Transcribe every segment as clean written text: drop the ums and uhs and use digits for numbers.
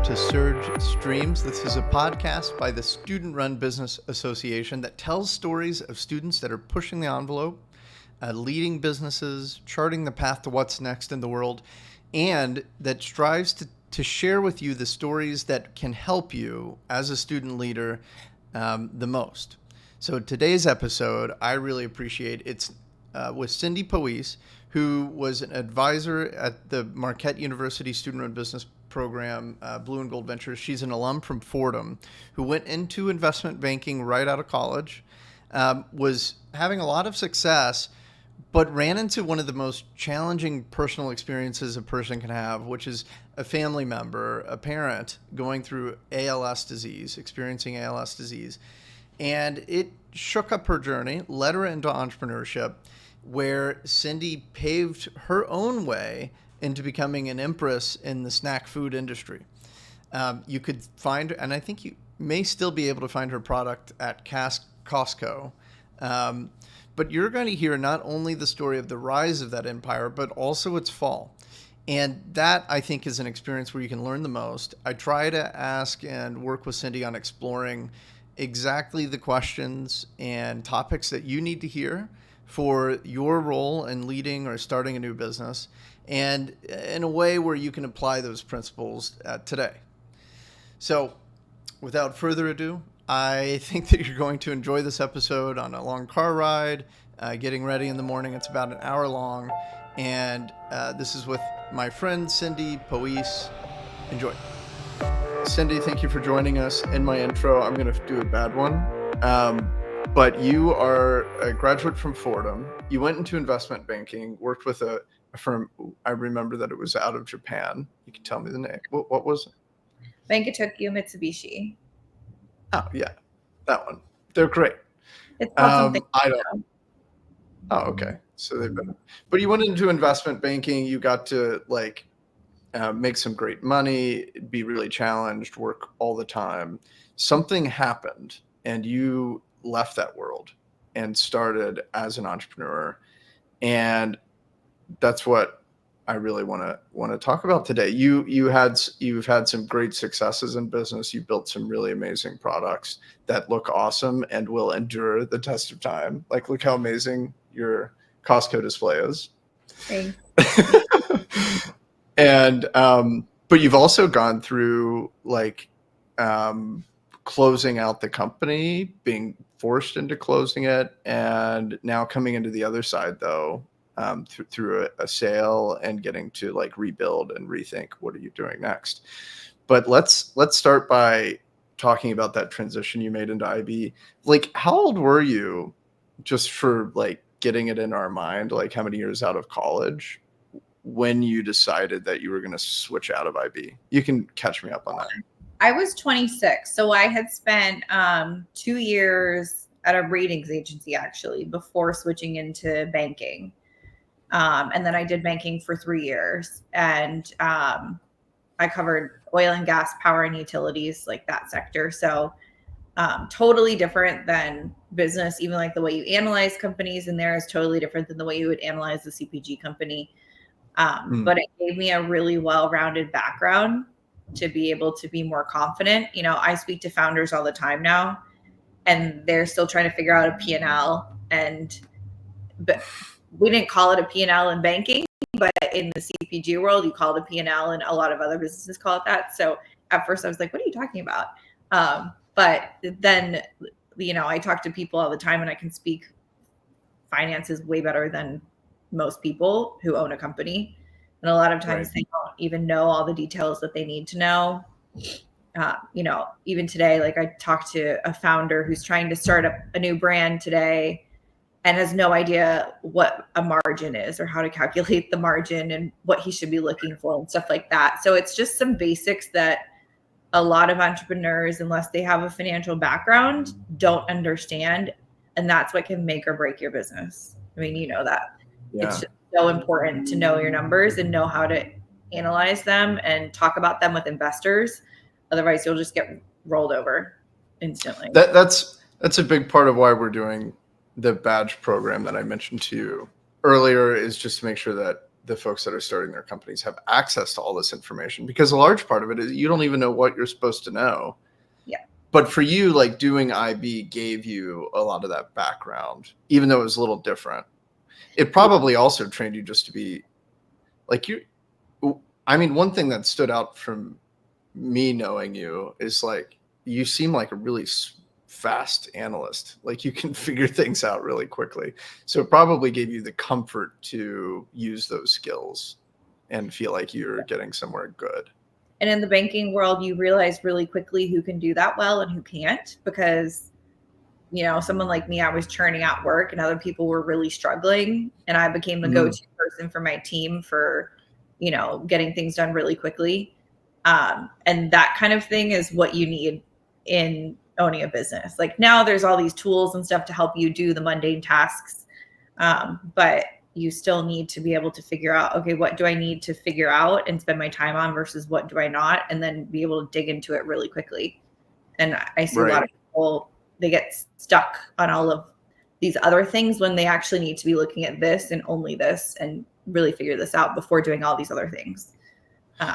to Surge Streams. This is a podcast by the Student Run Business Association that tells stories of students that are pushing the envelope, leading businesses, charting the path to what's next in the world, and that strives to share with you the stories that can help you as a student leader the most. So today's episode, I really appreciate. It's with Cindy Poeisz, who was an advisor at the Marquette University Student Run Business Program, Blue and Gold Ventures. She's an alum from Fordham who went into investment banking right out of college, was having a lot of success, but ran into one of the most challenging personal experiences a person can have, which is a family member, a parent going through ALS disease, experiencing ALS disease. And it shook up her journey, led her into entrepreneurship, where Cindy paved her own way into becoming an empress in the snack food industry. You could find, and I think you may still be able to find her product at Costco. But you're going to hear not only the story of the rise of that empire, but also its fall. And that, I think, is an experience where you can learn the most. I try to ask and work with Cindy on exploring exactly the questions and topics that you need to hear for your role in leading or starting a new business, and in a way where you can apply those principles today. So without further ado, I think that you're going to enjoy this episode on a long car ride, getting ready in the morning. It's about an hour long, and this is with my friend Cindy Poeisz. Enjoy. Cindy, thank you for joining us. In my intro, I'm going to do a bad one. But you are a graduate from Fordham. You went into investment banking, worked with a firm. I remember that it was out of Japan. You can tell me the name. What was it? Bank Tokyo Mitsubishi. Oh, yeah, that one. They're great. It's called something. I don't. Oh, okay. So they've been. But you went into investment banking. You got to make some great money, be really challenged, work all the time. Something happened, and you left that world and started as an entrepreneur. And that's what I really want to talk about today. You've had some great successes in business. You built some really amazing products that look awesome and will endure the test of time. Like, look how amazing your Costco display is. Thanks. And but you've also gone through closing out the company, being forced into closing it, and now coming into the other side though, through a sale and getting to rebuild and rethink what are you doing next. But let's start by talking about that transition you made into IB. How old were you, just for getting it in our mind, how many years out of college when you decided that you were going to switch out of IB? You can catch me up on that. I was 26. So I had spent 2 years at a ratings agency, actually, before switching into banking. And then I did banking for 3 years. And I covered oil and gas, power and utilities, that sector. So totally different than business. Even the way you analyze companies in there is totally different than the way you would analyze a CPG company. But it gave me a really well-rounded background to be able to be more confident. I speak to founders all the time now, and they're still trying to figure out a P&L. But we didn't call it a P&L in banking, but in the CPG world, you call it a P&L, and a lot of other businesses call it that. So at first I was like, what are you talking about? But then, I talk to people all the time, and I can speak finances way better than most people who own a company. And a lot of times They don't even know all the details that they need to know. Even today, I talked to a founder who's trying to start up a new brand today and has no idea what a margin is or how to calculate the margin and what he should be looking for and stuff like that. So it's just some basics that a lot of entrepreneurs, unless they have a financial background, don't understand. And that's what can make or break your business. I mean, you know that. Yeah. It's just so important to know your numbers and know how to analyze them and talk about them with investors. Otherwise, you'll just get rolled over instantly. That's a big part of why we're doing the badge program that I mentioned to you earlier, is just to make sure that the folks that are starting their companies have access to all this information, because a large part of it is you don't even know what you're supposed to know. Yeah. But for you, like doing IB gave you a lot of that background, even though it was a little different. It probably also trained you just to be like I mean, one thing that stood out from me knowing you is like, you seem like a really fast analyst. Like you can figure things out really quickly. So it probably gave you the comfort to use those skills and feel like you're getting somewhere good. And in the banking world, you realize really quickly who can do that well and who can't, because, you know, someone like me, I was churning out work and other people were really struggling. And I became the go-to person for my team for, you know, getting things done really quickly. And that kind of thing is what you need in owning a business. Like now there's all these tools and stuff to help you do the mundane tasks. But you still need to be able to figure out, okay, what do I need to figure out and spend my time on versus what do I not? And then be able to dig into it really quickly. And I see a lot of people, they get stuck on all of these other things when they actually need to be looking at this and only this and really figure this out before doing all these other things.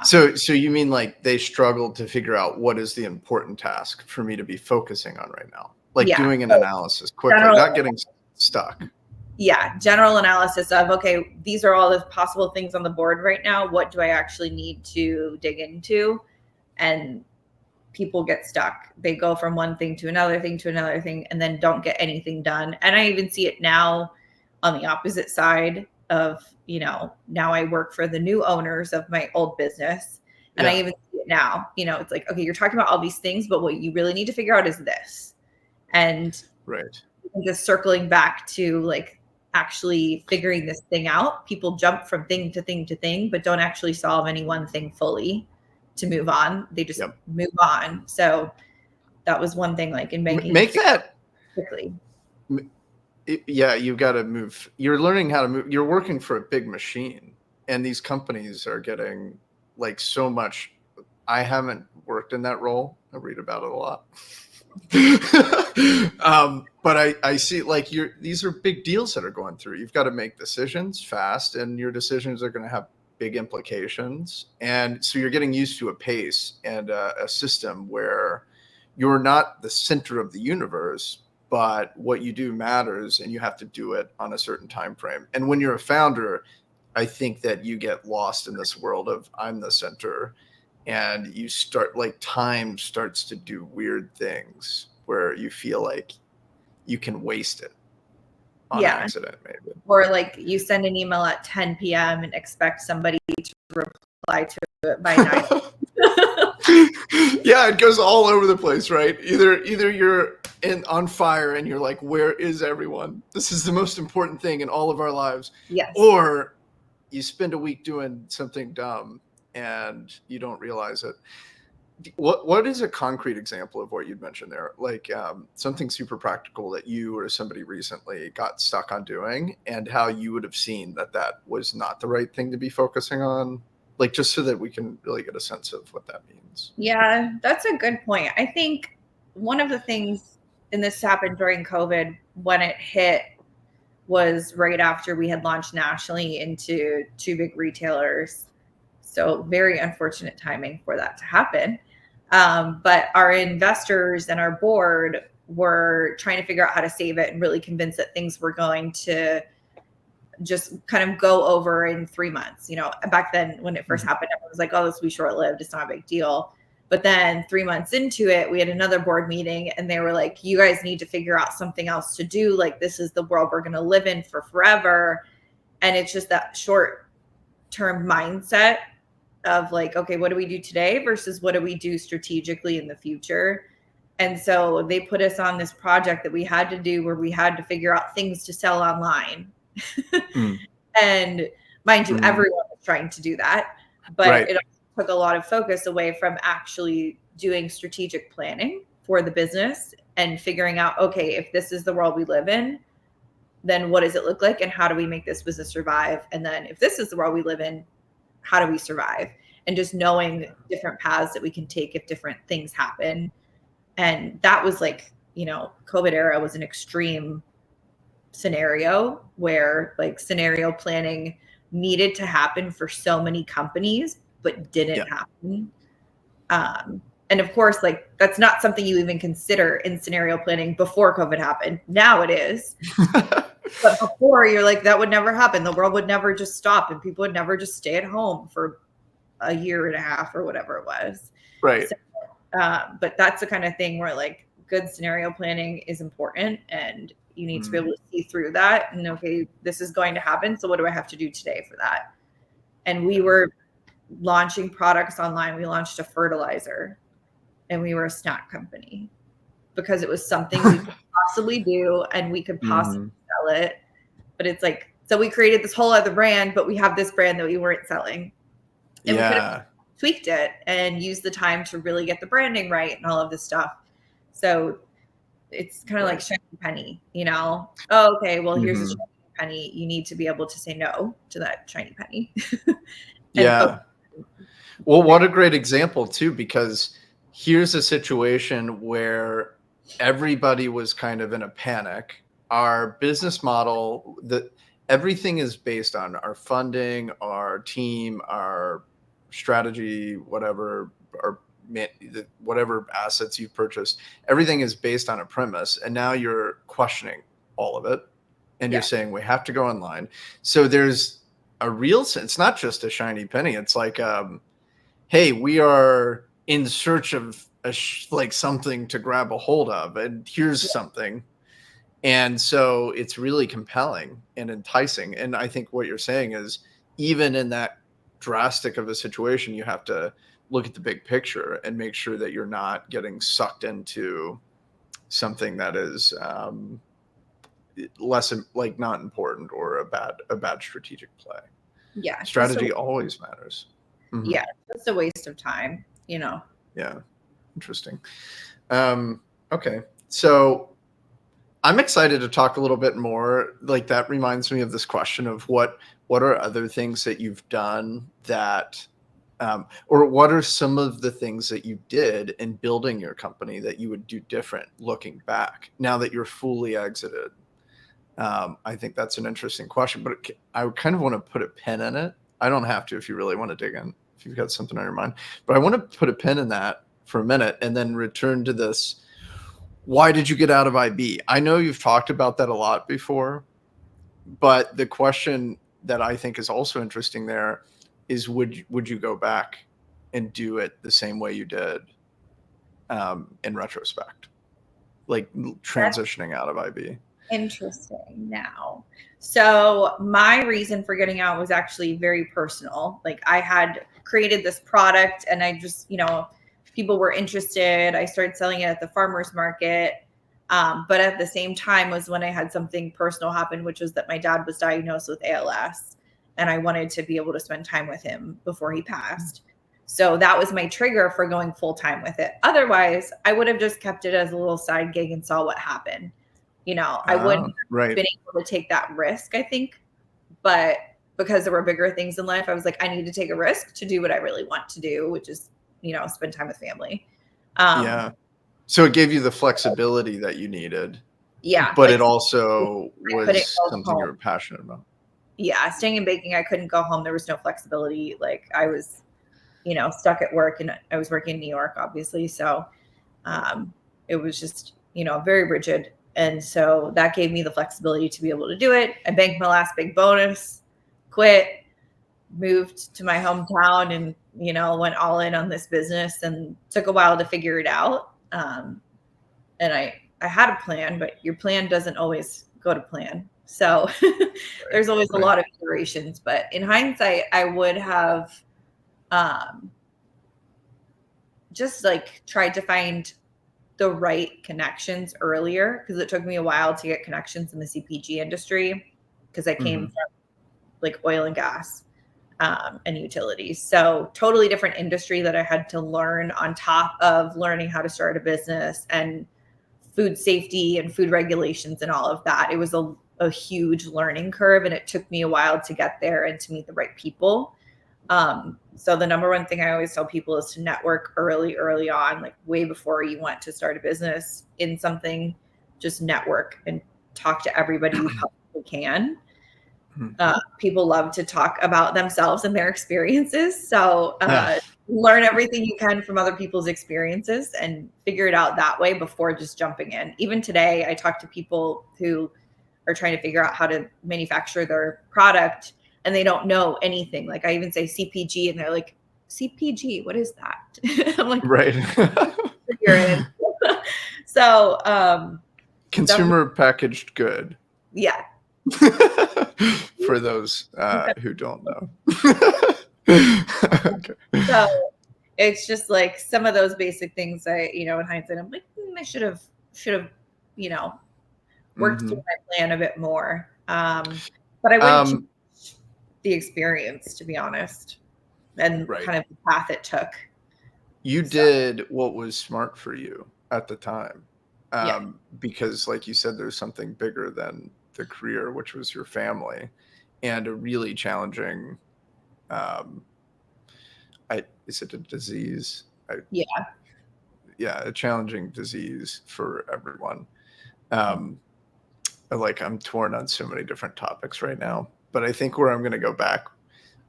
So you mean like they struggled to figure out what is the important task for me to be focusing on right now? Like doing an analysis quickly, not getting stuck. Yeah. General analysis of, okay, these are all the possible things on the board right now. What do I actually need to dig into? And people get stuck. They go from one thing to another thing to another thing and then don't get anything done. And I even see it now on the opposite side of, you know, now I work for the new owners of my old business. And I even see it now, you know, it's like, okay, you're talking about all these things, but what you really need to figure out is this. And just circling back to like actually figuring this thing out. People jump from thing to thing to thing, but don't actually solve any one thing fully to move on. They just move on. So that was one thing, like in banking. Make that quickly. Yeah, you got to move. You're learning how to move. You're working for a big machine, and these companies are getting like so much. I haven't worked in that role. I read about it a lot. But I see like these are big deals that are going through. You've got to make decisions fast, and your decisions are going to have big implications. And so you're getting used to a pace and a system where you're not the center of the universe, but what you do matters, and you have to do it on a certain time frame. And when you're a founder, I think that you get lost in this world of I'm the center, and you start like time starts to do weird things where you feel like you can waste it on accident, maybe. Or like you send an email at 10 p.m. and expect somebody to reply to it by 9. Yeah, it goes all over the place, right? Either you're on fire and you're like, where is everyone? This is the most important thing in all of our lives. Yes. Or you spend a week doing something dumb and you don't realize it. What is a concrete example of what you'd mentioned there? Like something super practical that you or somebody recently got stuck on doing, and how you would have seen that was not the right thing to be focusing on? Like, just so that we can really get a sense of what that means. Yeah, that's a good point. I think one of the things, and this happened during COVID, when it hit was right after we had launched nationally into 2 big retailers. So very unfortunate timing for that to happen. But our investors and our board were trying to figure out how to save it and really convince that things were going to just kind of go over in 3 months. You know, back then when it first happened, everyone was like, oh, this will be short-lived. It's not a big deal. But then 3 months into it, we had another board meeting and they were like, you guys need to figure out something else to do. Like, this is the world we're going to live in for forever. And it's just that short-term mindset of like, okay, what do we do today versus what do we do strategically in the future? And so they put us on this project that we had to do where we had to figure out things to sell online. And mind you, everyone was trying to do that, but it also took a lot of focus away from actually doing strategic planning for the business and figuring out, okay, if this is the world we live in, then what does it look like and how do we make this business survive? And then if this is the world we live in, how do we survive? And just knowing different paths that we can take if different things happen. And that was like, you know, COVID era was an extreme scenario where like scenario planning needed to happen for so many companies, but didn't happen. And of course, like that's not something you even consider in scenario planning before COVID happened. Now it is. But before, you're like, that would never happen. The world would never just stop and people would never just stay at home for a year and a half or whatever it was. Right. So, but that's the kind of thing where like good scenario planning is important, and you need to be able to see through that. And okay, this is going to happen. So what do I have to do today for that? And we were launching products online. We launched a fertilizer, and we were a snack company because it was something we could possibly do and we could possibly sell it. But it's like, so we created this whole other brand, but we have this brand that we weren't selling. And we could have tweaked it and used the time to really get the branding right and all of this stuff. So it's kind of like shiny penny, you know? Oh, okay, well, here's a shiny penny. You need to be able to say no to that shiny penny. Well, what a great example too, because here's a situation where everybody was kind of in a panic. Our business model, everything is based on our funding, our team, our strategy, whatever, whatever assets you've purchased. Everything is based on a premise, and now you're questioning all of it, and you're saying we have to go online. So there's a real sense. It's not just a shiny penny. It's like, hey, we are in search of like something to grab a hold of, and here's something. And so it's really compelling and enticing. And I think what you're saying is, even in that drastic of a situation, you have to look at the big picture and make sure that you're not getting sucked into something that is less, like, not important, or a bad strategic play. Yeah. Strategy always matters. Yeah. It's a waste of time, you know? Yeah. Interesting. Okay. So I'm excited to talk a little bit more. Like, that reminds me of this question of what are other things that you've done that, or what are some of the things that you did in building your company that you would do different looking back now that you're fully exited? I think that's an interesting question, but I would kind of want to put a pin in it. I don't have to if you really want to dig in, if you've got something on your mind, but I want to put a pin in that for a minute and then return to this. Why did you get out of IB? I know you've talked about that a lot before, but the question that I think is also interesting there is, would you go back and do it the same way you did in retrospect, like transitioning out of IB? Interesting now. So my reason for getting out was actually very personal. Like, I had created this product and I just, you know, people were interested. I started selling it at the farmer's market. But at the same time was when I had something personal happen, which was that my dad was diagnosed with ALS, and I wanted to be able to spend time with him before he passed. So that was my trigger for going full time with it. Otherwise, I would have just kept it as a little side gig and saw what happened. You know, I wouldn't have been able to take that risk, I think. But because there were bigger things in life, I was like, I need to take a risk to do what I really want to do, which is, you know, spend time with family. So it gave you the flexibility that you needed. Yeah. But like, it also was something you were passionate about. Yeah. Staying in baking, I couldn't go home. There was no flexibility. Like, I was, you know, stuck at work, and I was working in New York, obviously. So it was just, you know, very rigid. And so that gave me the flexibility to be able to do it. I banked my last big bonus, quit, moved to my hometown, and, you know, went all in on this business, and took a while to figure it out. And I had a plan, but your plan doesn't always go to plan. So there's always a lot of iterations, but in hindsight, I would have just like tried to find the right connections earlier, because it took me a while to get connections in the CPG industry, because I came from like oil and gas and utilities. So totally different industry that I had to learn on top of learning how to start a business and food safety and food regulations and all of that. It was a huge learning curve, and it took me a while to get there and to meet the right people. So the number one thing I always tell people is to network early on, like way before you want to start a business in something. Just network and talk to everybody you possibly can. Mhm. People love to talk about themselves and their experiences. So Yeah. learn everything you can from other people's experiences and figure it out that way before just jumping in. Even today, I talk to people who are trying to figure out how to manufacture their product and they don't know anything. Like I even say CPG and they're like, CPG, what is that? I'm like, Right. figure it in. So some, Consumer packaged good. yeah. For those who don't know. Okay. So it's just like some of those basic things in hindsight, I'm like, I should have, you know, worked through Mhm. my plan a bit more. But I wouldn't change Um, the experience, to be honest, and right. kind of the path it took. You So did what was smart for you at the time. yeah, Because like you said, there's something bigger than the career, which was your family, and a really challenging, um, is it a disease? yeah, Yeah, a challenging disease for everyone. Um, like I'm torn on so many different topics right now, but I think where I'm going to go back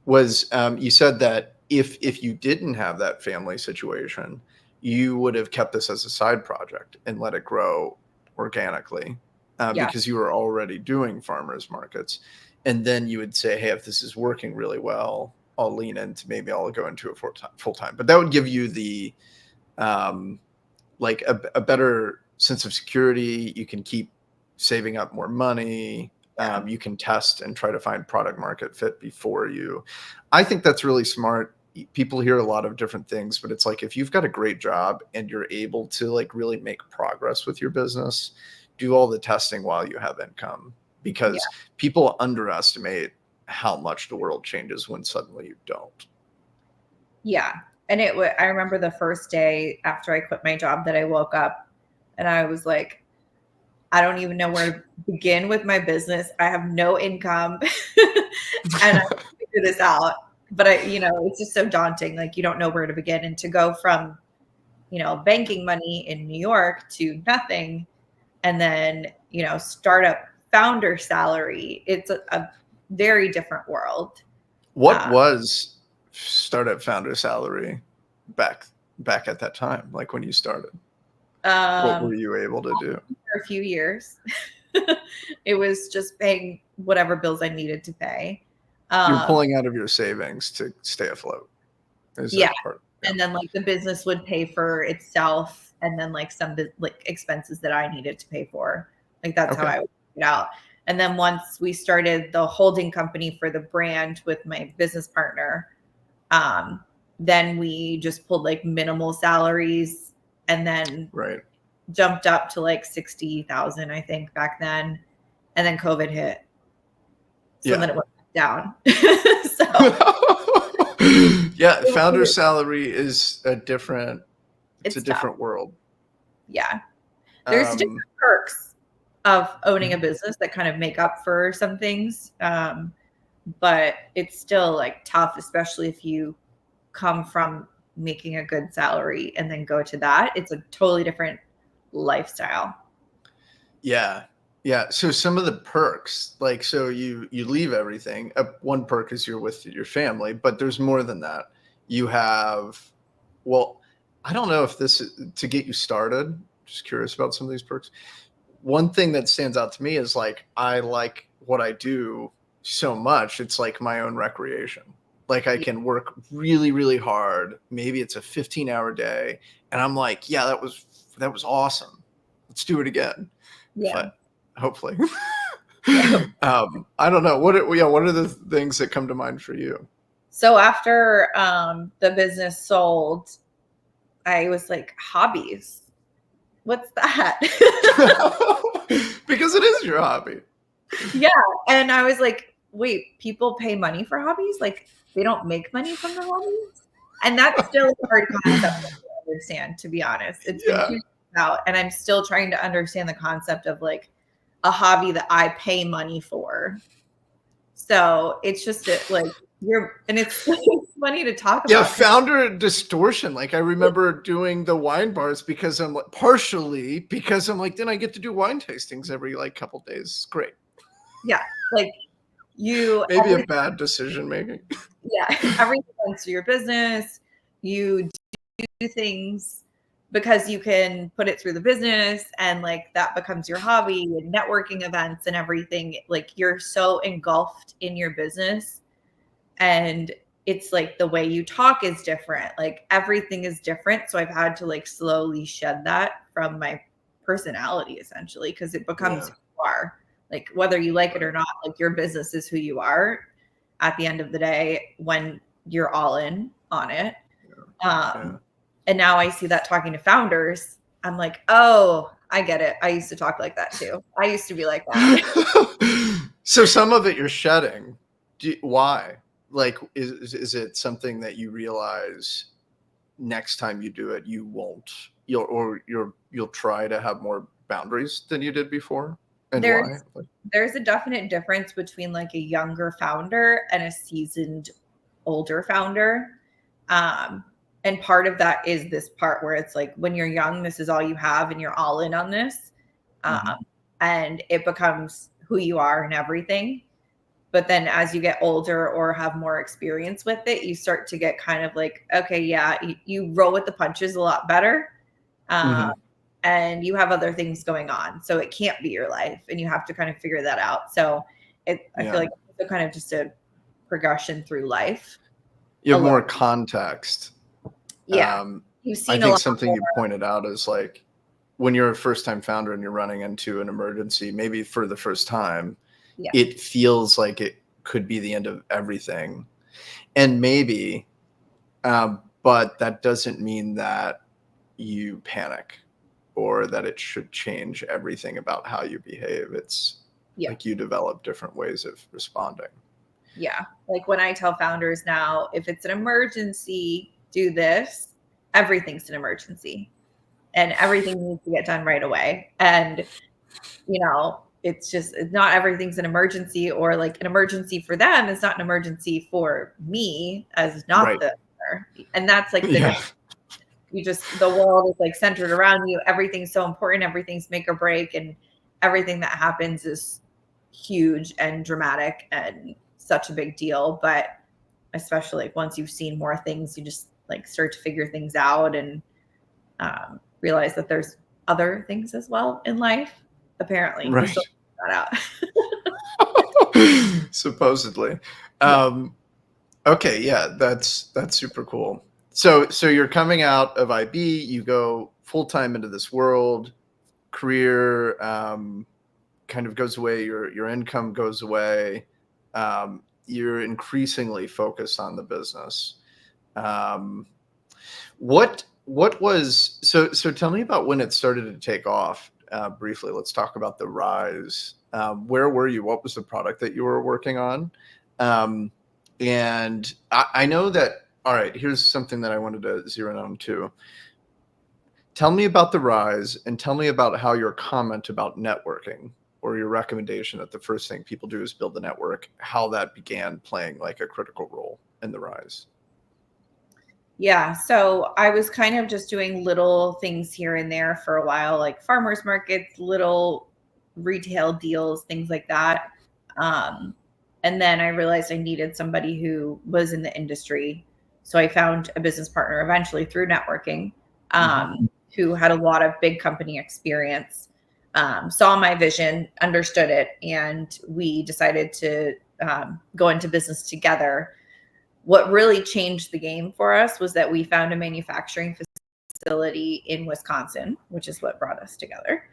was you said that if you didn't have that family situation, you would have kept this as a side project and let it grow organically yeah, because you were already doing farmers markets. And then you would say, hey, if this is working really well, I'll lean into, maybe I'll go into it full time. But that would give you the um, like a better sense of security. You can keep saving up more money. yeah, You can test and try to find product market fit before you. I think that's really smart. People hear a lot of different things, but it's like if you've got a great job and you're able to like really make progress with your business, do all the testing while you have income yeah, because people underestimate how much the world changes when suddenly you don't. yeah. And I remember the first day after I quit my job that I woke up and I was like, I don't even know where to begin with my business. I have no income and I figure this out. But it's just so daunting. Like you don't know where to begin. And to go from, banking money in New York to nothing and then, startup founder salary, it's a very different world. What Uh, was startup founder salary back back at that time, like when you started? What were um, you able to do? for a few years, it was just paying whatever bills I needed to pay. You're Um, pulling out of your savings to stay afloat. Is yeah. that part? Yeah. And then like the business would pay for itself and then like some like expenses that I needed to pay for. Like that's how Okay. I would figure it out. And then once we started the holding company for the brand with my business partner, um, then we just pulled like minimal salaries and then Right. jumped up to like 60,000, I think, back then. And then COVID hit. So Yeah. then it went back down. So Yeah, founder salary is it's a it's tough. different world. Yeah. There's different Um, perks of owning a business that kind of make up for some things. But it's still like tough, especially if you come from making a good salary and then go to that. It's a totally different lifestyle. yeah. Yeah. So some of the perks, like so you leave everything. One perk is you're with your family, but there's more than that. You have well, I don't know if this is to get you started. Just curious about some of these perks. One thing that stands out to me is like I like what I do so much. It's like my own recreation. Like I Yeah. can work really, really hard. Maybe it's a 15-hour day, and I'm like, yeah, that was awesome. Let's do it again. Yeah. But hopefully, Yeah. I don't know what are the things that come to mind for you? So after the business sold, I was like, hobbies. What's that? Because it is your hobby. Yeah. And I was like, wait, people pay money for hobbies? Like they don't make money from the hobbies? And that's still a hard concept to understand, to be honest. It's been 2 Yeah. years out, and I'm still trying to understand the concept of like a hobby that I pay money for. So it's just like and it's, it's funny to talk Yeah, about. founder distortion. Like I remember doing the wine bars because I'm like partially because I'm like then I get to do wine tastings every like couple days. It's great. Yeah. Like Maybe a bad decision making. Yeah, everything runs through your business. You do things because you can put it through the business, and like that becomes your hobby and networking events and everything. Like you're so engulfed in your business, and it's like the way you talk is different. Like everything is different. So I've had to like slowly shed that from my personality essentially, because it becomes who you are. Like whether you like it or not, like your business is who you are at the end of the day when you're all in on it. And now I see that talking to founders, I'm like, oh, I get it. I used to talk like that too. I used to be like that. So some of it you're shedding. Why? Like, is it something that you realize next time you do it, you'll try to have more boundaries than you did before? And why? There's a definite difference between like a younger founder and a seasoned older founder. And part of that is this part where it's like when you're young, this is all you have and you're all in on this. And it becomes who you are and everything. But then as you get older or have more experience with it, you start to get kind of like, okay, yeah, you roll with the punches a lot better. And you have other things going on. So it can't be your life and you have to kind of figure that out. So I feel like it's kind of just a progression through life. You have more context. Yeah. You've seen I think something you pointed out is like when you're a first-time founder and you're running into an emergency, maybe for the first time, it feels like it could be the end of everything. And maybe, but that doesn't mean that you panic or that it should change everything about how you behave. It's like you develop different ways of responding. Yeah. Like when I tell founders now, if it's an emergency, do this. Everything's an emergency and everything needs to get done right away. And, you know, it's not everything's an emergency, or like an emergency for them is not an emergency for me as not the owner. And that's like the world is like centered around you. Everything's so important. Everything's make or break. And everything that happens is huge and dramatic and such a big deal. But especially like once you've seen more things, you just like start to figure things out and realize that there's other things as well in life. Apparently, right. Still that out. Supposedly. Okay, yeah, that's super cool. So you're coming out of IB, you go full-time into this world, career kind of goes away, your income goes away. You're increasingly focused on the business. What was so tell me about when it started to take off. Briefly, let's talk about the rise. Where were you? What was the product that you were working on? And I know that, all right, here's something that I wanted to zero in on too. Tell me about the rise and tell me about how your comment about networking, or your recommendation that the first thing people do is build the network, how that began playing like a critical role in the rise. Yeah. So I was kind of just doing little things here and there for a while, like farmers markets, little retail deals, things like that. And then I realized I needed somebody who was in the industry. So I found a business partner eventually through networking, who had a lot of big company experience, saw my vision, understood it, and we decided to go into business together. What really changed the game for us was that we found a manufacturing facility in Wisconsin, which is what brought us together.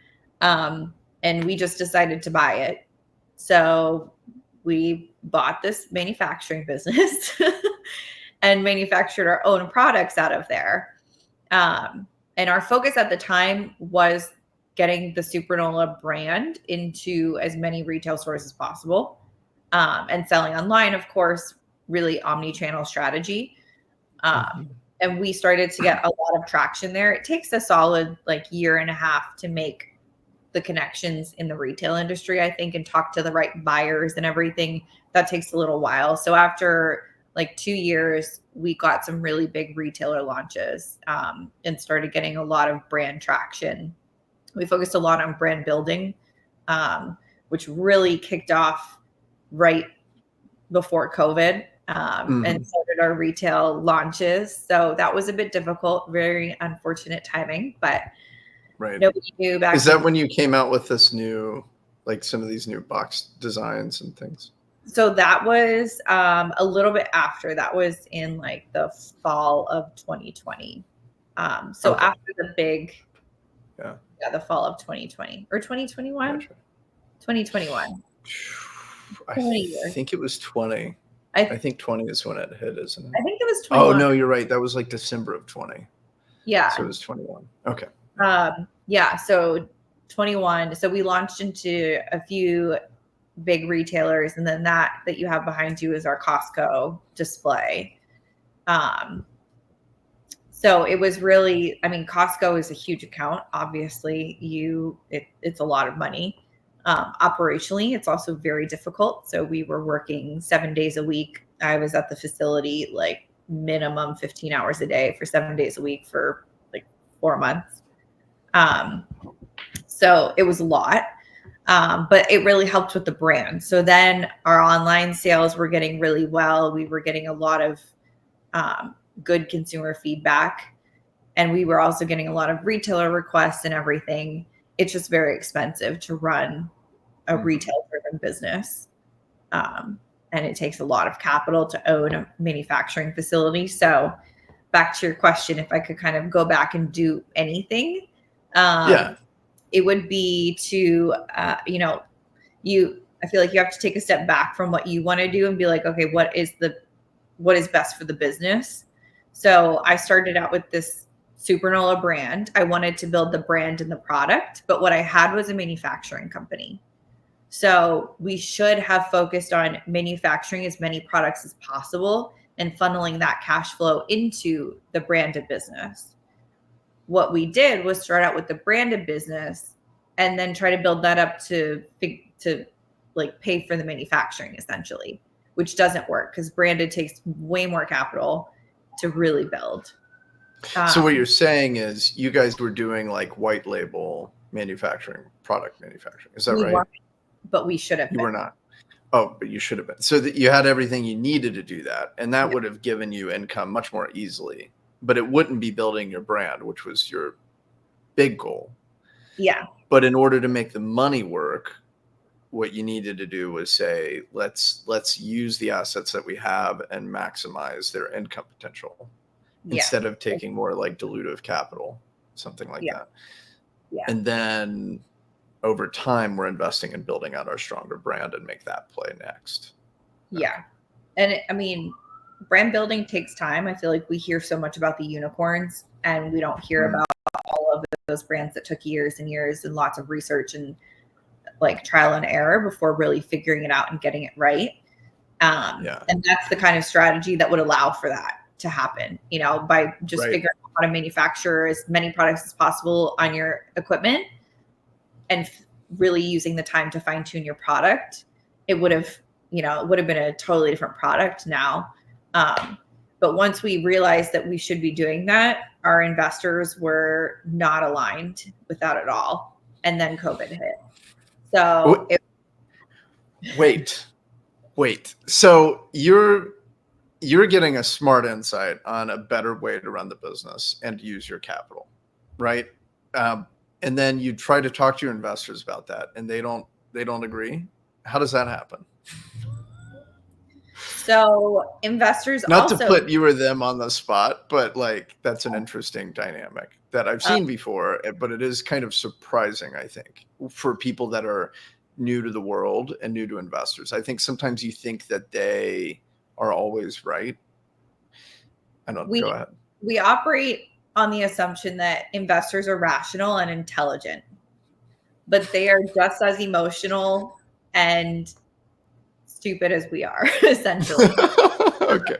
And we just decided to buy it. So we bought this manufacturing business and manufactured our own products out of there. And our focus at the time was getting the Supernola brand into as many retail stores as possible, and selling online, of course, really omni-channel strategy. And we started to get a lot of traction there. It takes a solid like year and a half to make the connections in the retail industry, I think, and talk to the right buyers and everything. That takes a little while. So after like 2 years, we got some really big retailer launches, and started getting a lot of brand traction. We focused a lot on brand building, which really kicked off right before COVID. And so did our retail launches. So that was a bit difficult, very unfortunate timing, but Right. nobody knew back Is that then. when you came out with this new, like some of these new box designs and things? So that was a little bit after. That was in like the fall of 2020. So Okay. after the big, Yeah. the fall of 2020 or 2021, Gotcha. 2021. I 20 years. think it was 20. I I think 20 is when it hit, isn't it? think it was Oh 21. no, you're right. That was like December of 20. Yeah. So it was 21. Okay. Yeah. So 21. So we launched into a few big retailers, and then that you have behind you is our Costco display. So it was really, I mean, Costco is a huge account. Obviously, it's a lot of money. Operationally, it's also very difficult. So we were working 7 days a week. I was at the facility like minimum 15 hours a day for 7 days a week for like 4 months. So it was a lot. But it really helped with the brand. So then our online sales were getting really well. We were getting a lot of good consumer feedback. And we were also getting a lot of retailer requests and everything. It's just very expensive to run a retail-driven business. And it takes a lot of capital to own a manufacturing facility. So back to your question, if I could kind of go back and do anything, it would be to, I feel like you have to take a step back from what you want to do and be like, okay, what is best for the business? So I started out with this Supernola brand. I wanted to build the brand and the product, but what I had was a manufacturing company. So we should have focused on manufacturing as many products as possible and funneling that cash flow into the branded business. What we did was start out with the branded business and then try to build that up to like pay for the manufacturing essentially, which doesn't work because branded takes way more capital to really build. So what you're saying is you guys were doing like white label manufacturing, product manufacturing. Is that right? Weren't, but we should have You been. were not. Oh, but you should have been. So that you had everything you needed to do that. And that would have given you income much more easily. But it wouldn't be building your brand, which was your big goal. Yeah. But in order to make the money work, what you needed to do was say, let's use the assets that we have and maximize their income potential instead of taking more like dilutive capital, something like that. Yeah. And then over time, we're investing in building out our stronger brand and make that play next. Yeah. And I mean, brand building takes time. I feel like we hear so much about the unicorns and we don't hear about all of those brands that took years and years and lots of research and like trial and error before really figuring it out and getting it right. And that's the kind of strategy that would allow for that to happen, by just figuring out how to manufacture as many products as possible on your equipment and really using the time to fine tune your product. It would have been a totally different product now. But once we realized that we should be doing that, our investors were not aligned with that at all. And then COVID hit. So wait. So you're getting a smart insight on a better way to run the business and use your capital, right? And then you try to talk to your investors about that, and they don't agree. How does that happen? So investors not to put you or them on the spot, but like that's an interesting dynamic that I've seen before, but it is kind of surprising, I think, for people that are new to the world and new to investors. I think sometimes you think that they are always right. Go ahead. We operate on the assumption that investors are rational and intelligent, but they are just as emotional and stupid as we are, essentially. Okay.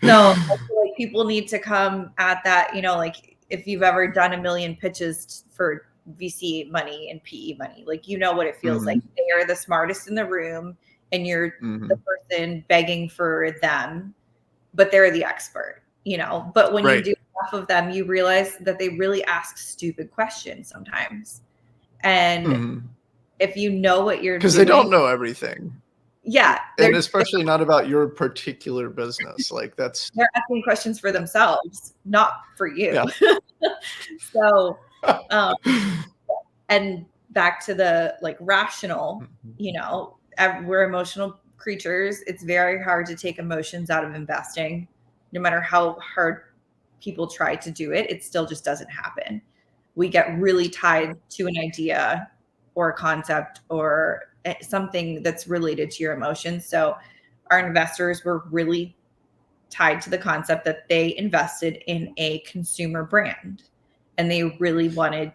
So I feel like people need to come at that, like if you've ever done a million pitches for VC money and PE money, like what it feels like. They are the smartest in the room and you're the person begging for them, but they're the expert, but when you do enough of them, you realize that they really ask stupid questions sometimes. And if you know what you're doing, because they don't know everything. Yeah, And especially not about your particular business. Like that's, they're asking questions for themselves, not for you. yeah. So, um, and back to the like rational, we're emotional creatures. It's very hard to take emotions out of investing. No matter how hard people try to do it, it still just doesn't happen. We get really tied to an idea or a concept or something that's related to your emotions. So our investors were really tied to the concept that they invested in a consumer brand, and they really wanted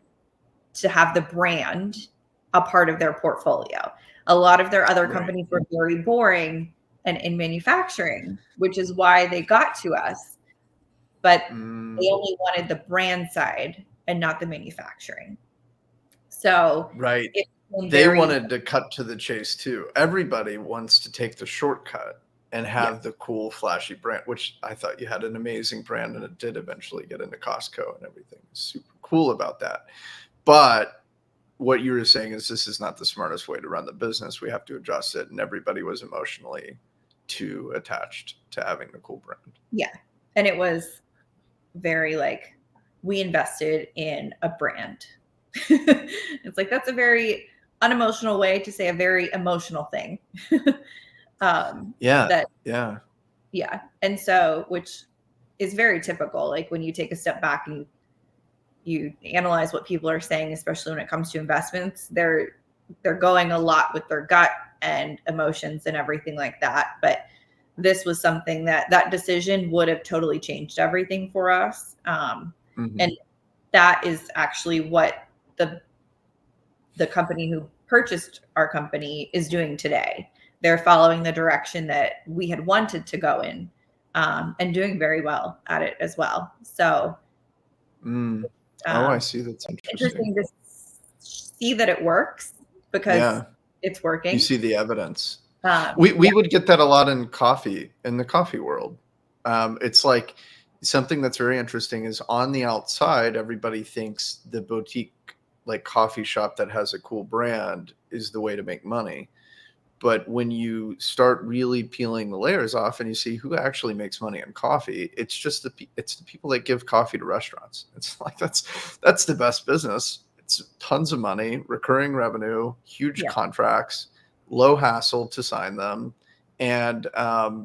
to have the brand a part of their portfolio. A lot of their other companies were very boring and in manufacturing, which is why they got to us. But they only wanted the brand side and not the manufacturing. So right. They wanted to cut to the chase too. Everybody wants to take the shortcut and have the cool, flashy brand, which I thought you had an amazing brand, and it did eventually get into Costco and everything. Super cool about that. But what you were saying is this is not the smartest way to run the business. We have to adjust it. And everybody was emotionally too attached to having the cool brand. Yeah. And it was very like, we invested in a brand. It's like, that's a very unemotional way to say a very emotional thing. Yeah. And so, which is very typical. Like when you take a step back and you analyze what people are saying, especially when it comes to investments, they're going a lot with their gut and emotions and everything like that. But this was something that decision would have totally changed everything for us. And that is actually what the company who purchased our company is doing today. They're following the direction that we had wanted to go in, and doing very well at it as well. So, I see. That's interesting to see that it works because it's working. You see the evidence. We would get that a lot in the coffee world. It's like something that's very interesting is on the outside, everybody thinks the boutique like coffee shop that has a cool brand is the way to make money. But when you start really peeling the layers off and you see who actually makes money on coffee, it's just the people that give coffee to restaurants. It's like that's the best business. It's tons of money, recurring revenue, huge contracts, low hassle to sign them, and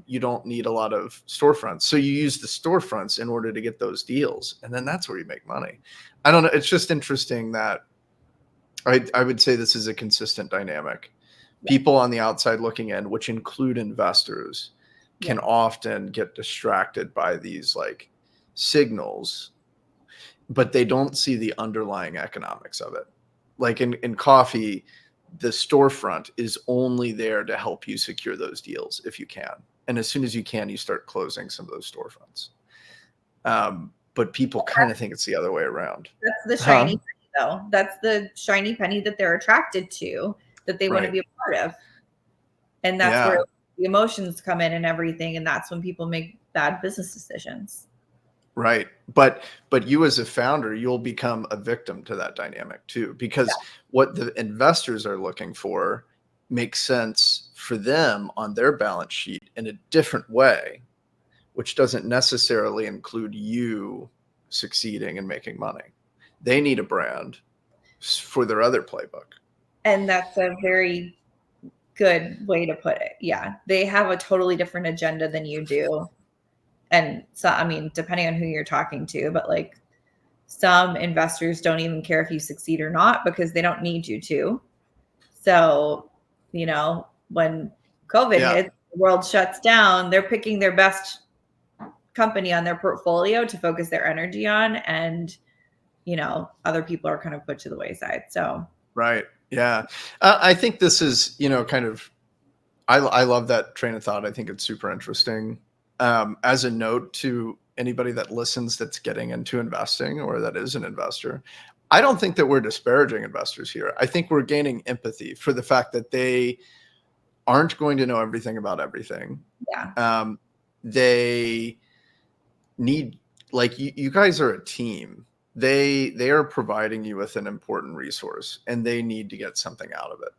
you don't need a lot of storefronts. So you use the storefronts in order to get those deals, and then that's where you make money. I don't know. It's just interesting that I would say this is a consistent dynamic. People on the outside looking in, which include investors, can often get distracted by these like signals, but they don't see the underlying economics of it. Like in coffee, the storefront is only there to help you secure those deals if you can. And as soon as you can, you start closing some of those storefronts. But people kind of think it's the other way around. That's the shiny penny, though. That's the shiny penny that they're attracted to, that they want to be a part of. And that's where the emotions come in and everything. And that's when people make bad business decisions. Right. But you as a founder, you'll become a victim to that dynamic too, because what the investors are looking for makes sense for them on their balance sheet in a different way, which doesn't necessarily include you succeeding and making money. They need a brand for their other playbook. And that's a very good way to put it. Yeah. They have a totally different agenda than you do. And so, I mean, depending on who you're talking to, but like some investors don't even care if you succeed or not because they don't need you to. So, when COVID hits, the world shuts down, they're picking their best company on their portfolio to focus their energy on. And, other people are kind of put to the wayside. So, right. Yeah. I think this is, kind of, I love that train of thought. I think it's super interesting. As a note to anybody that listens that's getting into investing or that is an investor, I don't think that we're disparaging investors here. I think we're gaining empathy for the fact that they aren't going to know everything about everything. Yeah. They need, like, you guys are a team. They are providing you with an important resource and they need to get something out of it.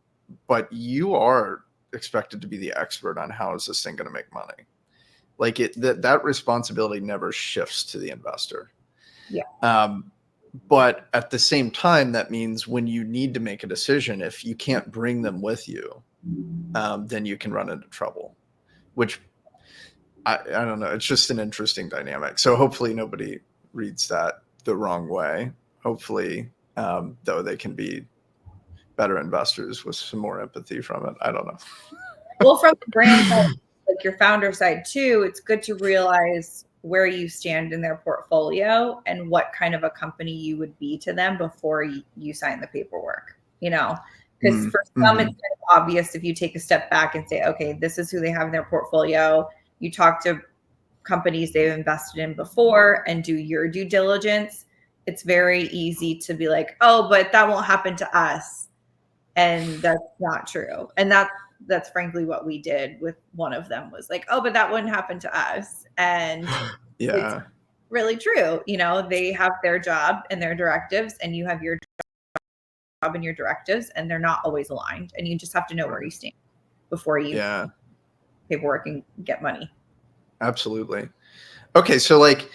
But you are expected to be the expert on how is this thing going to make money. Like that responsibility never shifts to the investor. Yeah. But at the same time, that means when you need to make a decision, if you can't bring them with you, then you can run into trouble, which I don't know. It's just an interesting dynamic. So hopefully nobody reads that the wrong way. Hopefully, though, they can be better investors with some more empathy from it. I don't know. Well, from the brand side, like your founder side too, it's good to realize where you stand in their portfolio and what kind of a company you would be to them before you sign the paperwork, because for some it's kind of obvious if you take a step back and say, okay, this is who they have in their portfolio. You talk to companies they've invested in before and do your due diligence. It's very easy to be like, oh, but that won't happen to us. And that's not true. And that's frankly what we did with one of them, was like, oh, but that wouldn't happen to us. And Yeah. it's really true. They have their job and their directives, and you have your job and your directives, and they're not always aligned. And you just have to know where you stand before you paperwork and get money. Absolutely. Okay. So like,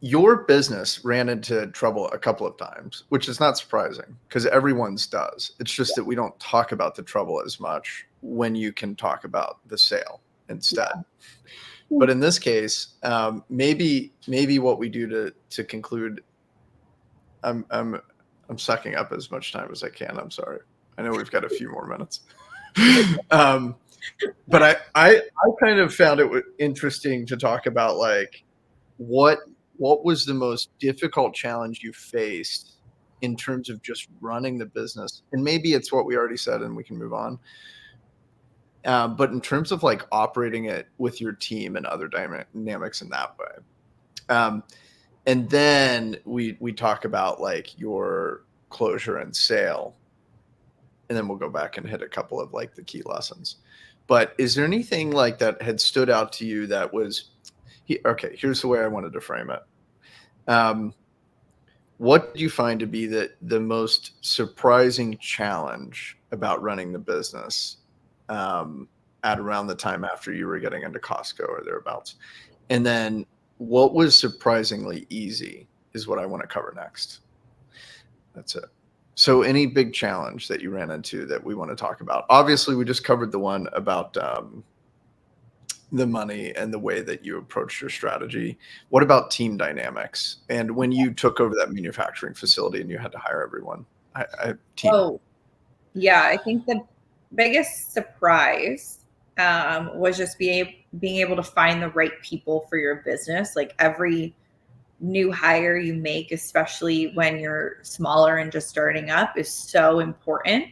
your business ran into trouble a couple of times, which is not surprising because everyone's does. It's just that we don't talk about the trouble as much when you can talk about the sale instead. Yeah. But in this case, maybe what we do to conclude, I'm sucking up as much time as I can. I'm sorry. I know we've got a few more minutes. But I kind of found it interesting to talk about like what was the most difficult challenge you faced in terms of just running the business? And maybe it's what we already said and we can move on. But in terms of like operating it with your team and other dynamics in that way. And then we talk about like your closure and sale. And then we'll go back and hit a couple of like the key lessons. But is there anything like that had stood out to you that was, okay, here's the way I wanted to frame it. What did you find to be the most surprising challenge about running the business at around the time after you were getting into Costco or thereabouts? And then what was surprisingly easy is what I want to cover next. That's it. So any big challenge that you ran into that we want to talk about? Obviously, we just covered the one about the money and the way that you approached your strategy. What about team dynamics? And when you took over that manufacturing facility and you had to hire everyone, team. Oh, yeah. I think the biggest surprise was just being able to find the right people for your business. Like every new hire you make, especially when you're smaller and just starting up, is so important.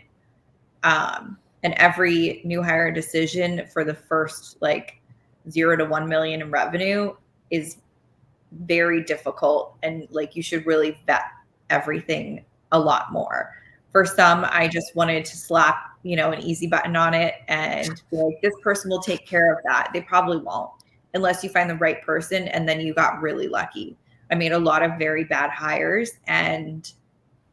And every new hire decision for the first like 0 to 1 million in revenue is very difficult. And like, you should really vet everything a lot more. For some, I just wanted to slap, an easy button on it and be like, this person will take care of that. They probably won't unless you find the right person. And then you got really lucky. I made a lot of very bad hires and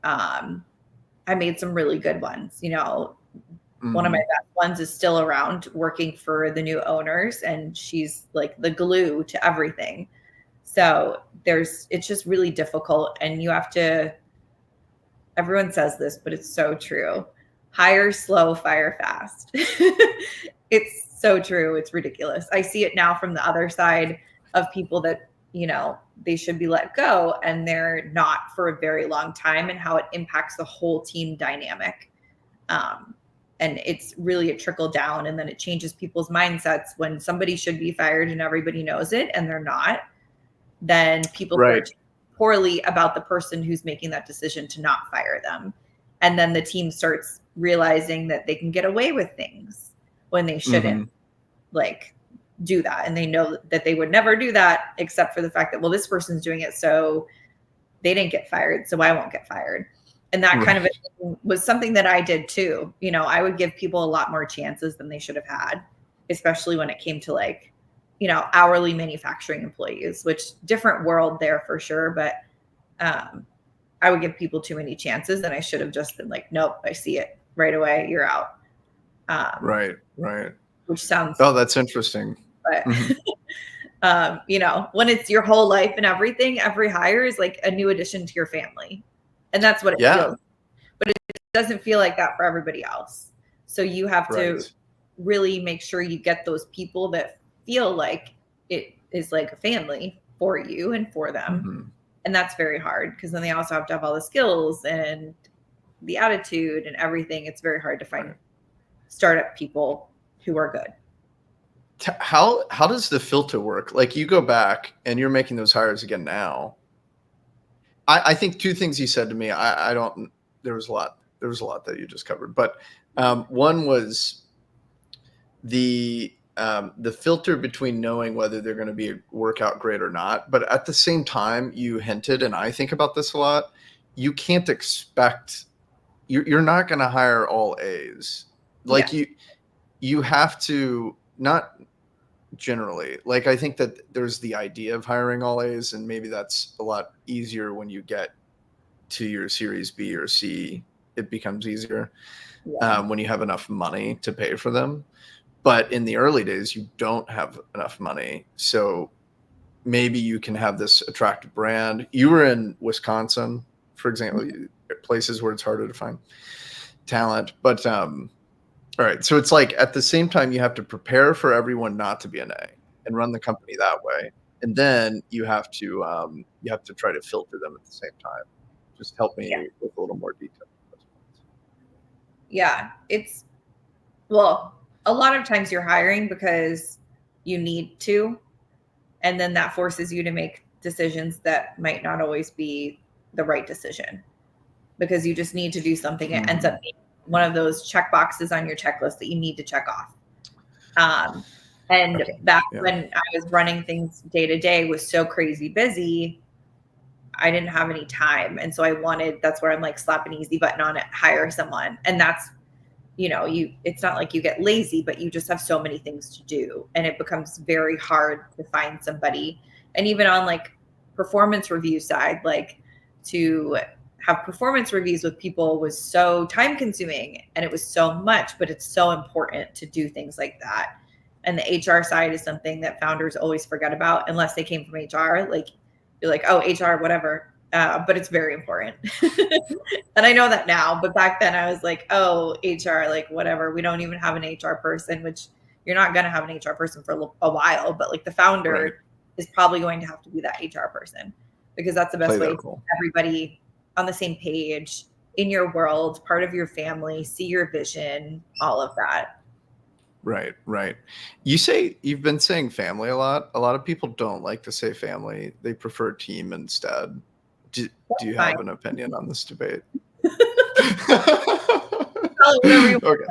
I made some really good ones. One of my best ones is still around working for the new owners, and she's like the glue to everything. So it's just really difficult. And you have to, everyone says this, but it's so true. Hire slow, fire fast. It's so true. It's ridiculous. I see it now from the other side of people that, they should be let go and they're not for a very long time, and how it impacts the whole team dynamic. And it's really a trickle down, and then it changes people's mindsets when somebody should be fired and everybody knows it and they're not. Then people start poorly about the person who's making that decision to not fire them. And then the team starts realizing that they can get away with things when they shouldn't like do that. And they know that they would never do that except for the fact that, well, this person's doing it, so they didn't get fired, so I won't get fired. And that kind of was something that I did too. I would give people a lot more chances than they should have had, especially when it came to like, hourly manufacturing employees, which different world there for sure. But I would give people too many chances, and I should have just been like, nope, I see it right away. You're out. Right. Right. which sounds, Oh, that's interesting. but Hmm. when it's your whole life and everything, every hire is like a new addition to your family. And that's what it Yeah. feels. But it doesn't feel like that for everybody else. So you have Right. to really make sure you get those people that feel like it is like a family for you and for them. Hmm. And that's very hard because then they also have to have all the skills and the attitude and everything. It's very hard to find Right. startup people who are good. How does the filter work? Like you go back and you're making those hires again now. I think two things you said to me. I don't. There was a lot. There was a lot that you just covered, but one was the filter between knowing whether they're going to be a workout great or not. But at the same time, you hinted, and I think about this a lot. You can't expect you're not going to hire all A's. Like Yeah. you have to not generally. Like I think that there's the idea of hiring all A's, and maybe that's a lot easier when you get to your Series B or C. It becomes easier Yeah. when you have enough money to pay for them. But in the early days, you don't have enough money. So maybe you can have this attractive brand. You were in Wisconsin, for example, places where it's harder to find talent. But all right, so it's like at the same time, you have to prepare for everyone not to be an A and run the company that way. And then you have to try to filter them at the same time. Just help Yeah. me with a little more detail. Yeah. It's, well, a lot of times you're hiring because you need to, and then that forces you to make decisions that might not always be the right decision because you just need to do something. It ends up being one of those check boxes on your checklist that you need to check off. And Okay. back Yeah. when I was running things day to day was so crazy busy, I didn't have any time. And so that's where I'm like, slap an easy button on it, hire someone. And that's, it's not like you get lazy, but you just have so many things to do. And it becomes very hard to find somebody. And even on like performance review side, like to have performance reviews with people was so time consuming and it was so much, but it's so important to do things like that. And the HR side is something that founders always forget about unless they came from HR. Like you're like, oh, HR, whatever. But it's very important. And I know that now, but back then I was like, oh, HR, like whatever. We don't even have an HR person, which you're not going to have an HR person for a while, but like the founder Right. is probably going to have to be that HR person because that's the best Play way that to role. get everybody on the same page in your world, part of your family, see your vision, all of that. Right, right. You've been saying family a lot. A lot of people don't like to say family. They prefer team instead. Do you Fine. have an opinion on this debate? Call it whatever you Okay.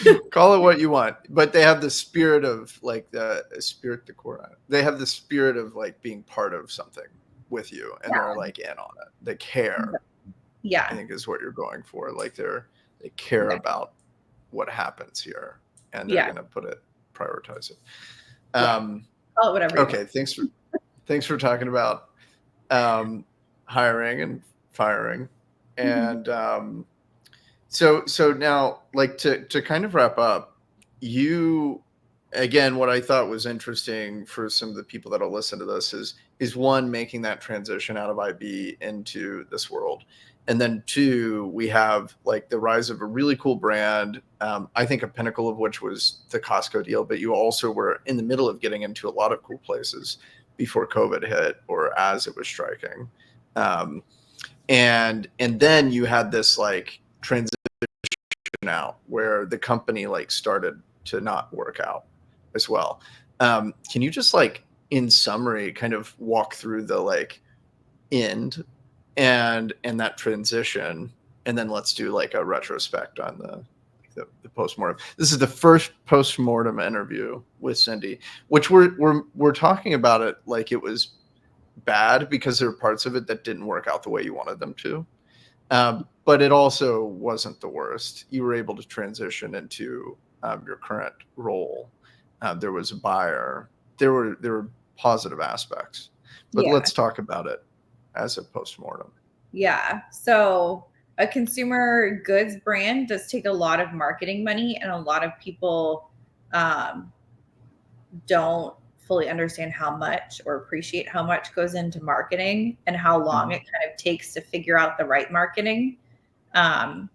want. Call it what you want. But they have the spirit of like the spirit decor. They have the spirit of like being part of something with you and Yeah. they're like in on it. They care, I Yeah. think is what you're going for. Like they care Yeah. about what happens here and they're Yeah. gonna prioritize it. Yeah. Call it whatever you Okay, want. thanks for talking about hiring and firing. And so now like to kind of wrap up, you again what I thought was interesting for some of the people that'll listen to this is one, making that transition out of IB into this world. And then two, we have like the rise of a really cool brand. I think a pinnacle of which was the Costco deal, but you also were in the middle of getting into a lot of cool places before COVID hit or as it was striking. And then you had this like transition out where the company like started to not work out as well. Can you just like in summary kind of walk through the like end and that transition, and then let's do like a retrospect on the postmortem. This is the first postmortem interview with Cindy, which we're talking about it like it was bad because there were parts of it that didn't work out the way you wanted them to. But it also wasn't the worst. You were able to transition into your current role. There was a buyer. There were positive aspects. But Yeah. let's talk about it as a postmortem. Yeah. So a consumer goods brand does take a lot of marketing money, and a lot of people don't fully understand how much or appreciate how much goes into marketing and how long it kind of takes to figure out the right marketing.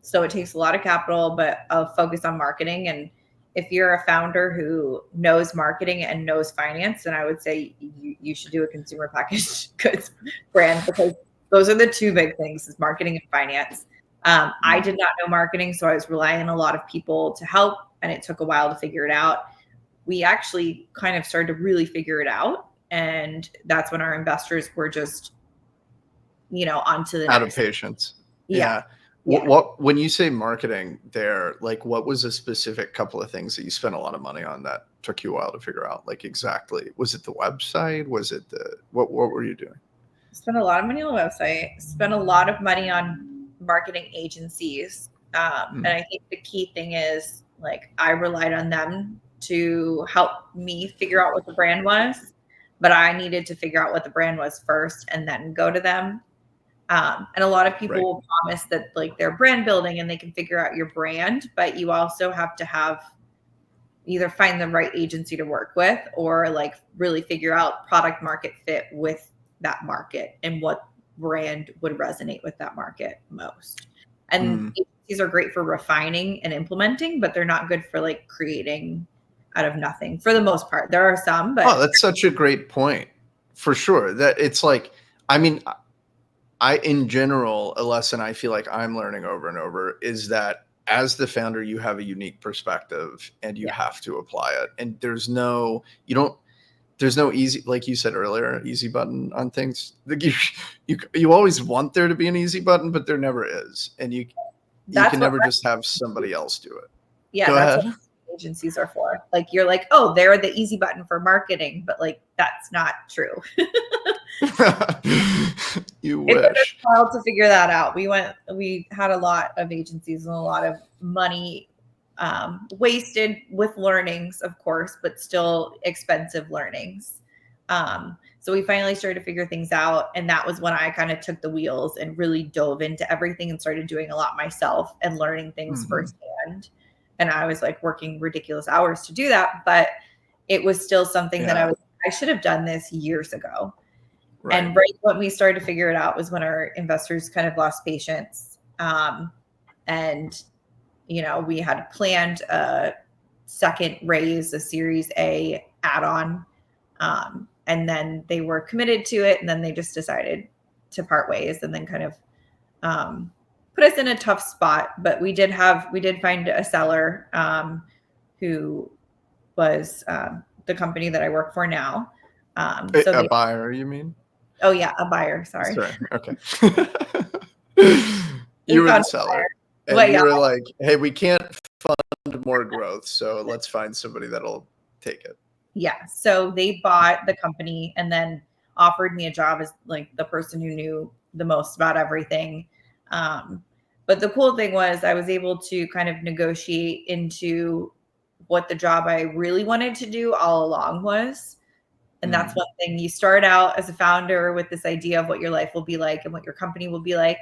So it takes a lot of capital, but a focus on marketing. And if you're a founder who knows marketing and knows finance, then I would say you should do a consumer packaged goods brand, because those are the two big things, is marketing and finance. I did not know marketing, so I was relying on a lot of people to help, and it took a while to figure it out. We actually kind of started to really figure it out, and that's when our investors were just, onto the Out next. of patience. Yeah. What when you say marketing there, like what was a specific couple of things that you spent a lot of money on that took you a while to figure out? Like exactly, was it the website? Was it what were you doing? Spent a lot of money on the website, spent a lot of money on marketing agencies. And I think the key thing is, like, I relied on them to help me figure out what the brand was, but I needed to figure out what the brand was first and then go to them. And a lot of people will promise that, like, they're brand building and they can figure out your brand, but you also have to have either find the right agency to work with, or like really figure out product market fit with that market and what brand would resonate with that market most. And agencies are great for refining and implementing, but they're not good for like creating out of nothing for the most part. There are some, but that's such a great point. For sure. That it's like, I mean, in general, a lesson I feel like I'm learning over and over is that as the founder, you have a unique perspective and you have to apply it. And there's no easy, like you said earlier, easy button on things. You always want there to be an easy button, but there never is. And you can never just have somebody else do it. Yeah, Go that's ahead. what agencies are for. Like, you're like, oh, they're the easy button for marketing, but like that's not true. You wish. It took us a while to figure that out. We had a lot of agencies and a lot of money wasted with learnings, of course, but still expensive learnings. So we finally started to figure things out. And that was when I kind of took the wheels and really dove into everything and started doing a lot myself and learning things firsthand. And I was like working ridiculous hours to do that, but it was still something that I should have done this years ago. Right. And right when we started to figure it out was when our investors kind of lost patience. And, we had planned a second raise, a Series A add-on. And then they were committed to it. And then they just decided to part ways, and then kind of put us in a tough spot. But we did find a seller who was the company that I work for now. A buyer, you mean? Oh yeah, a buyer. Sorry. Okay. You were the seller, and you were like, "Hey, we can't fund more growth, so let's find somebody that'll take it." Yeah. So they bought the company and then offered me a job as like the person who knew the most about everything. But the cool thing was I was able to kind of negotiate into what the job I really wanted to do all along was. And that's one thing. You start out as a founder with this idea of what your life will be like and what your company will be like.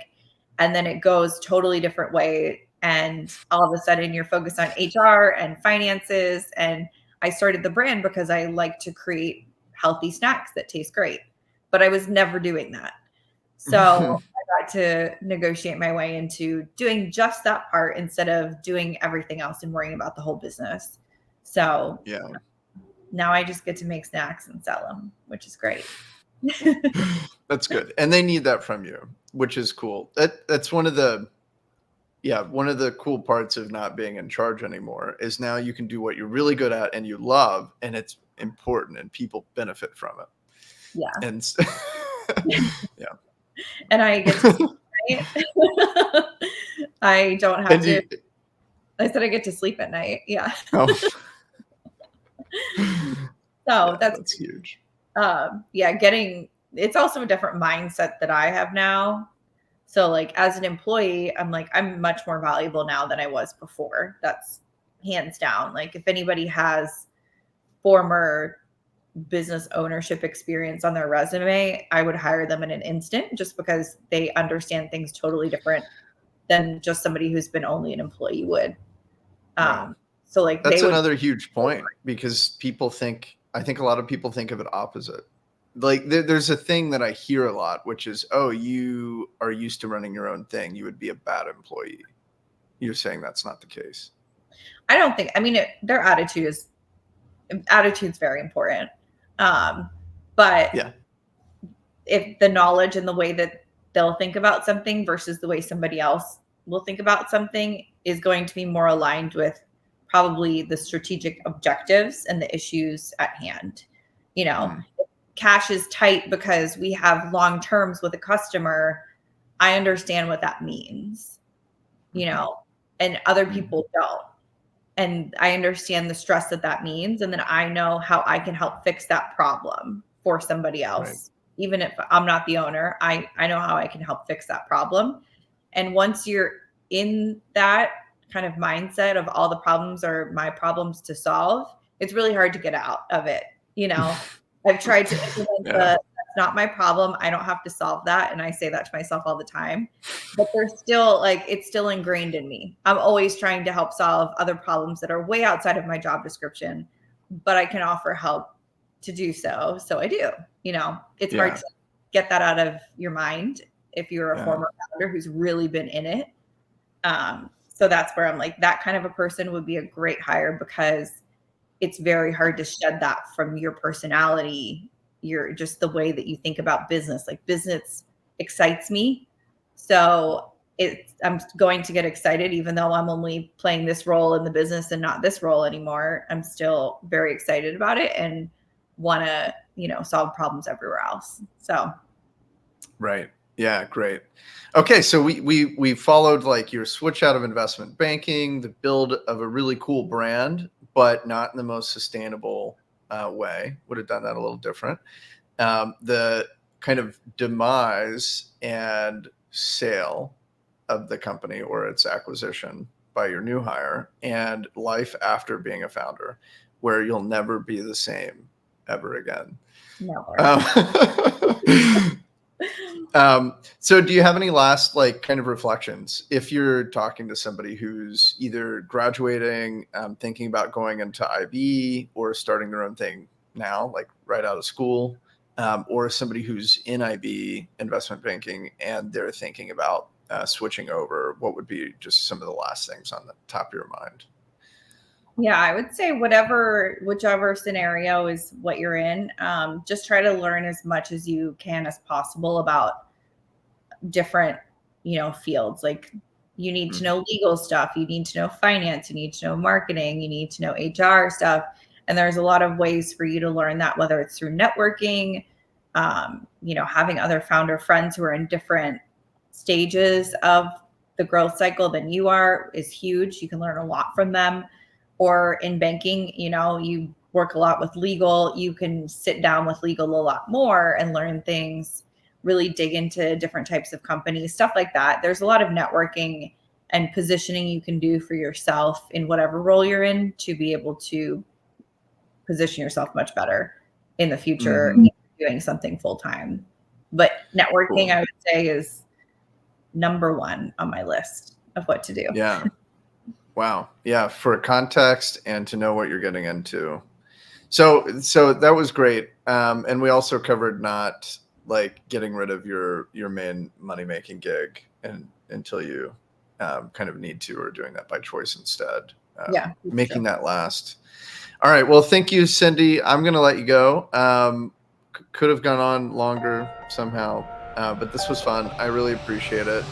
And then it goes totally different way. And all of a sudden you're focused on HR and finances. And I started the brand because I like to create healthy snacks that taste great, but I was never doing that. So I got to negotiate my way into doing just that part instead of doing everything else and worrying about the whole business. So now I just get to make snacks and sell them, which is great. That's good. And they need that from you, which is cool. That's one of the cool parts of not being in charge anymore is now you can do what you're really good at and you love, and it's important and people benefit from it. Yeah. And and I get to sleep at night. I don't have to. I said I get to sleep at night. Yeah. Oh. So that's huge. It's also a different mindset that I have now. So like as an employee, I'm like, I'm much more valuable now than I was before. That's hands down. Like if anybody has former business ownership experience on their resume, I would hire them in an instant just because they understand things totally different than just somebody who's been only an employee would. Right. So like That's they would, another huge point, because I think a lot of people think of it opposite. Like there's a thing that I hear a lot, which is, oh, you are used to running your own thing, you would be a bad employee. You're saying that's not the case. I don't think, I mean, their attitude's very important. But Yeah. if the knowledge and the way that they'll think about something versus the way somebody else will think about something is going to be more aligned with probably the strategic objectives and the issues at hand. You know, cash is tight because we have long terms with a customer. I understand what that means, you know, and other people don't. And I understand the stress that that means. And then I know how I can help fix that problem for somebody else. Right. Even if I'm not the owner, I know how I can help fix that problem. And once you're in that kind of mindset of all the problems are my problems to solve, it's really hard to get out of it. You know, I've tried to implement that's not my problem. I don't have to solve that. And I say that to myself all the time, but there's still like, it's still ingrained in me. I'm always trying to help solve other problems that are way outside of my job description, but I can offer help to do so. So I do, you know, it's hard to get that out of your mind if you're a former founder who's really been in it. So that's where I'm like, that kind of a person would be a great hire, because it's very hard to shed that from your personality. You're just the way that you think about business. Like business excites me. So I'm going to get excited, even though I'm only playing this role in the business and not this role anymore. I'm still very excited about it and want to, you know, solve problems everywhere else. So. Right. Yeah. Great. Okay. So we followed like your switch out of investment banking, the build of a really cool brand, but not in the most sustainable way. Would have done that a little different. The kind of demise and sale of the company or its acquisition by your new hire, and life after being a founder, where you'll never be the same ever again. Never. So do you have any last like kind of reflections if you're talking to somebody who's either graduating, thinking about going into IB, or starting their own thing now, like right out of school, or somebody who's in IB investment banking and they're thinking about switching over? What would be just some of the last things on the top of your mind? Yeah, I would say whichever scenario is what you're in, just try to learn as much as you can as possible about different, you know, fields. Like you need to know legal stuff, you need to know finance, you need to know marketing, you need to know HR stuff. And there's a lot of ways for you to learn that, whether it's through networking, you know, having other founder friends who are in different stages of the growth cycle than you are is huge. You can learn a lot from them. Or in banking, you know, you work a lot with legal. You can sit down with legal a lot more and learn things, really dig into different types of companies, stuff like that. There's a lot of networking and positioning you can do for yourself in whatever role you're in to be able to position yourself much better in the future, doing something full time. But networking, I would say, is number one on my list of what to do. Yeah. Wow. Yeah. For context and to know what you're getting into. So that was great. And we also covered not like getting rid of your main money-making gig until you kind of need to, or doing that by choice instead. Making that last. All right. Well, thank you, Cindy. I'm going to let you go. Could have gone on longer somehow, but this was fun. I really appreciate it.